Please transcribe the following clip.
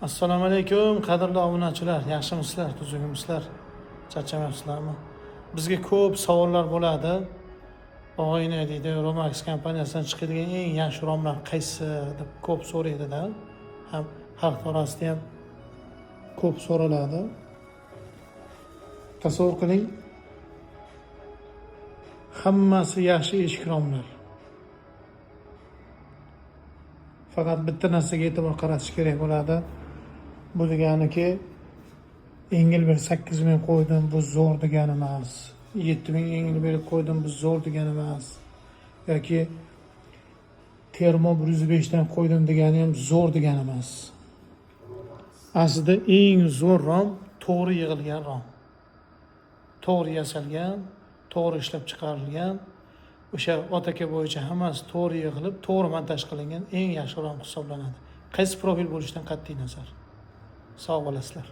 Assalomu alaykum, qadrli obunachilar. Yaxshimisizlar, tuzukmisizlar? Charchamayapsizlarmi? Bizga ko'p savollar bo'ladi. Og'ayni deydi, Romax kompaniyasidan chiqadigan eng yaxshi romlar qaysi deb ko'p so'raydi-da. Ham xalq orasida ham ko'p so'raladi. Tasavvur qiling, hammasi yaxshi eshik romlar. Faqat bitta narsaga e'tibor qaratish kerak bo'ladi. Bu deganiki, yengil bir 8.000 qo'ydim, bu zo'r degani emas. 7.000 yengil berib qo'ydim, bu zo'r degani emas. Yoki termo 105 dan qo'ydim degani ham zo'r degani emas. Aslida eng zo'r rom to'g'ri yig'ilgan rom. To'g'ri yasalgan, to'g'ri ishlab chiqarilgan, o'sha otaka bo'yicha hammasi to'g'ri yig'ilib, to'g'ri montaj qilingan eng yaxshi rom hisoblanadi. Qaysi profil bo'lishidan qat'iy nazar. Sog' bo'lasizlar.